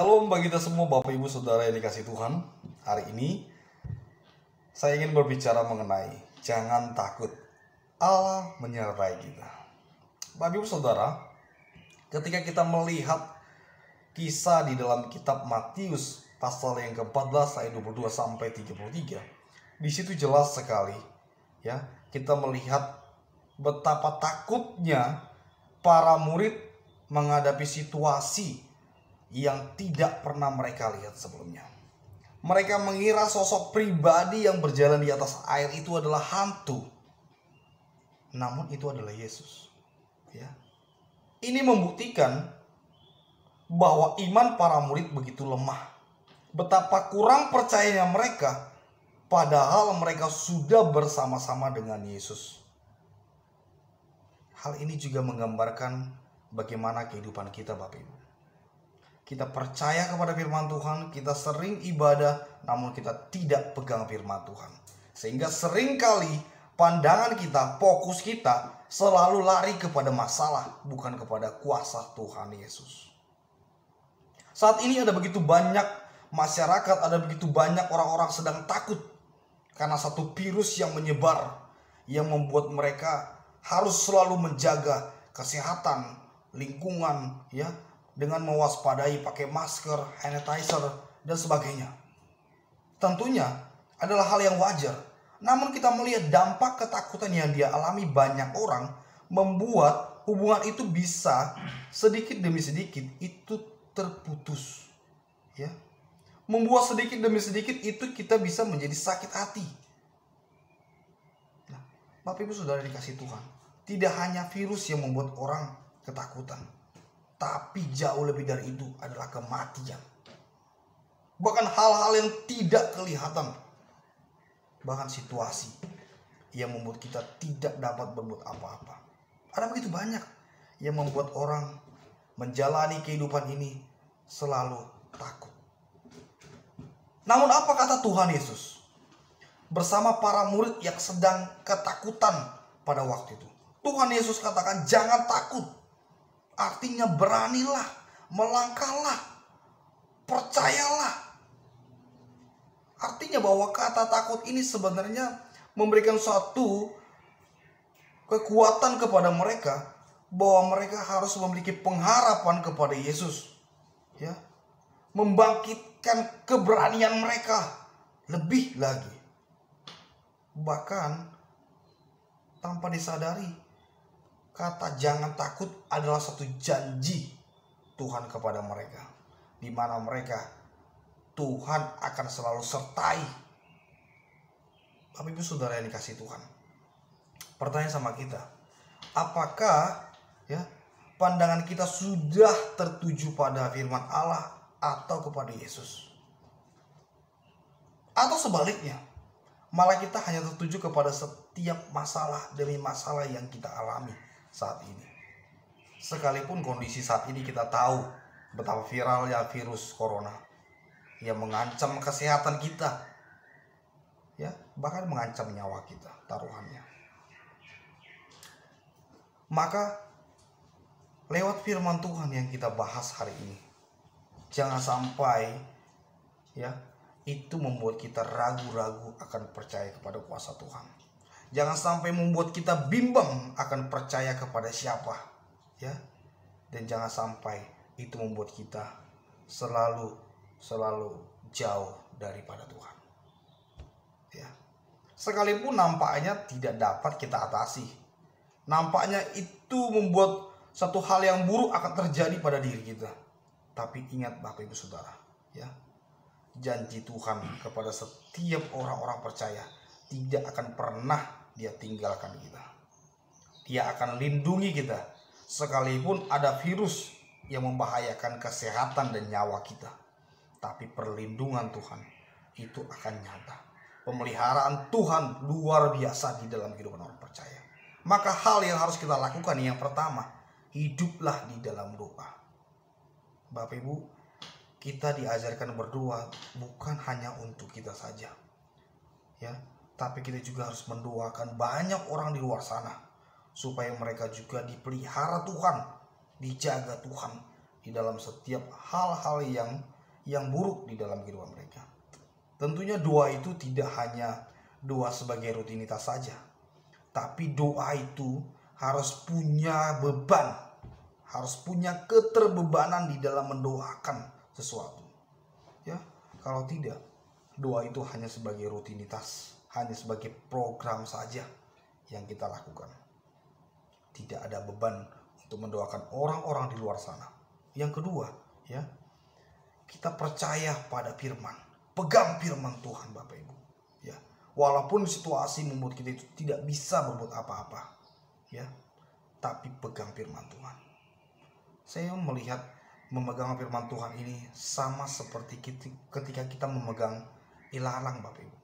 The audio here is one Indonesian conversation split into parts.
Shalom bagi kita semua Bapak Ibu Saudara yang dikasih Tuhan. Hari ini saya ingin berbicara mengenai jangan takut, Allah menyertai kita. Bapak Ibu Saudara, ketika kita melihat kisah di dalam kitab Matius pasal yang ke-14 ayat 22 sampai 33, di situ jelas sekali ya, kita melihat betapa takutnya para murid menghadapi situasi yang tidak pernah mereka lihat sebelumnya. Mereka mengira sosok pribadi yang berjalan di atas air itu adalah hantu. Namun itu adalah Yesus. Ya. Ini membuktikan bahwa iman para murid begitu lemah. Betapa kurang percayanya mereka, padahal mereka sudah bersama-sama dengan Yesus. Hal ini juga menggambarkan bagaimana kehidupan kita, Bapak Ibu. Kita percaya kepada firman Tuhan, kita sering ibadah, namun kita tidak pegang firman Tuhan. Sehingga seringkali pandangan kita, fokus kita selalu lari kepada masalah, bukan kepada kuasa Tuhan Yesus. Saat ini ada begitu banyak masyarakat, ada begitu banyak orang-orang sedang takut karena satu virus yang menyebar, yang membuat mereka harus selalu menjaga kesehatan, lingkungan, ya, dengan mewaspadai, pakai masker, sanitizer, dan sebagainya. Tentunya adalah hal yang wajar. Namun kita melihat dampak ketakutan yang dia alami banyak orang membuat hubungan itu bisa sedikit demi sedikit itu terputus. Ya. Membuat sedikit demi sedikit itu kita bisa menjadi sakit hati. Nah, Bapak Ibu Saudara dikasih Tuhan, tidak hanya virus yang membuat orang ketakutan, tapi jauh lebih dari itu adalah kematian. Bahkan hal-hal yang tidak kelihatan. Bahkan situasi yang membuat kita tidak dapat berbuat apa-apa. Ada begitu banyak yang membuat orang menjalani kehidupan ini selalu takut. Namun apa kata Tuhan Yesus bersama para murid yang sedang ketakutan pada waktu itu? Tuhan Yesus katakan jangan takut. Artinya beranilah, melangkahlah, percayalah. Artinya bahwa kata takut ini sebenarnya memberikan suatu kekuatan kepada mereka, bahwa mereka harus memiliki pengharapan kepada Yesus. Ya, membangkitkan keberanian mereka lebih lagi. Bahkan tanpa disadari, kata jangan takut adalah satu janji Tuhan kepada mereka, di mana mereka Tuhan akan selalu sertai. Bapak Ibu Saudara yang dikasih Tuhan, pertanyaan sama kita, apakah ya pandangan kita sudah tertuju pada firman Allah atau kepada Yesus? Atau sebaliknya, malah kita hanya tertuju kepada setiap masalah demi masalah yang kita alami saat ini. Sekalipun kondisi saat ini kita tahu betapa viralnya virus corona yang mengancam kesehatan kita, ya, bahkan mengancam nyawa kita taruhannya. Maka lewat firman Tuhan yang kita bahas hari ini, jangan sampai ya itu membuat kita ragu-ragu akan percaya kepada kuasa Tuhan. Jangan sampai membuat kita bimbang akan percaya kepada siapa, ya. Dan jangan sampai itu membuat kita selalu jauh daripada Tuhan. Ya. Sekalipun nampaknya tidak dapat kita atasi, nampaknya itu membuat satu hal yang buruk akan terjadi pada diri kita. Tapi ingat Bapak Ibu Saudara, ya. Janji Tuhan kepada setiap orang-orang percaya tidak akan pernah Dia tinggalkan kita. Dia akan lindungi kita sekalipun ada virus yang membahayakan kesehatan dan nyawa kita. Tapi perlindungan Tuhan itu akan nyata. Pemeliharaan Tuhan luar biasa di dalam kehidupan orang percaya. Maka hal yang harus kita lakukan yang pertama, hiduplah di dalam doa. Bapak Ibu, kita diajarkan berdoa bukan hanya untuk kita saja, ya, tapi kita juga harus mendoakan banyak orang di luar sana supaya mereka juga dipelihara Tuhan, dijaga Tuhan di dalam setiap hal-hal yang buruk di dalam kehidupan mereka. Tentunya doa itu tidak hanya doa sebagai rutinitas saja, tapi doa itu harus punya beban, harus punya keterbebanan di dalam mendoakan sesuatu. Ya, kalau tidak, doa itu hanya sebagai rutinitas, hanya sebagai program saja yang kita lakukan. Tidak ada beban untuk mendoakan orang-orang di luar sana. Yang kedua, ya, kita percaya pada firman, pegang firman Tuhan, Bapak Ibu. Ya, walaupun situasi membuat kita itu tidak bisa berbuat apa-apa, ya, tapi pegang firman Tuhan. Saya melihat memegang firman Tuhan ini sama seperti ketika kita memegang ilalang, Bapak Ibu.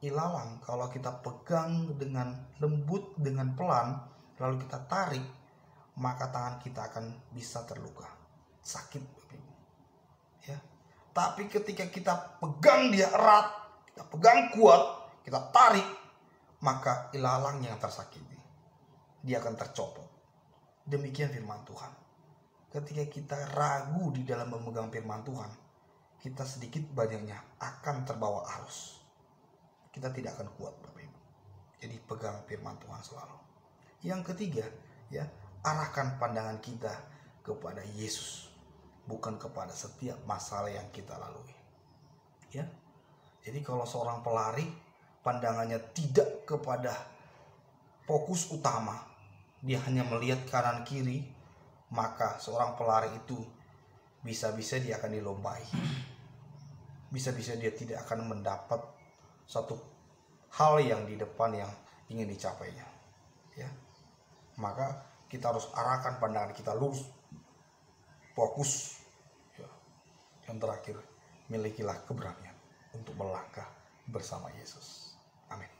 Ilalang kalau kita pegang dengan lembut, dengan pelan, lalu kita tarik, maka tangan kita akan bisa terluka, sakit, Bapak Ibu. Ya. Tapi ketika kita pegang dia erat, kita pegang kuat, kita tarik, maka ilalang yang tersakiti, dia akan tercopot. Demikian firman Tuhan. Ketika kita ragu di dalam memegang firman Tuhan, kita sedikit banyaknya akan terbawa arus. Kita tidak akan kuat, Bapak Ibu. Jadi pegang firman Tuhan selalu. Yang ketiga, ya, arahkan pandangan kita kepada Yesus, bukan kepada setiap masalah yang kita lalui. Ya. Jadi kalau seorang pelari pandangannya tidak kepada fokus utama, dia hanya melihat kanan kiri, maka seorang pelari itu bisa-bisa dia akan dilombai. Bisa-bisa dia tidak akan mendapat satu hal yang di depan yang ingin dicapainya. Ya. Maka kita harus arahkan pandangan kita lurus, fokus. Ya. Yang terakhir, milikilah keberanian untuk melangkah bersama Yesus. Amin.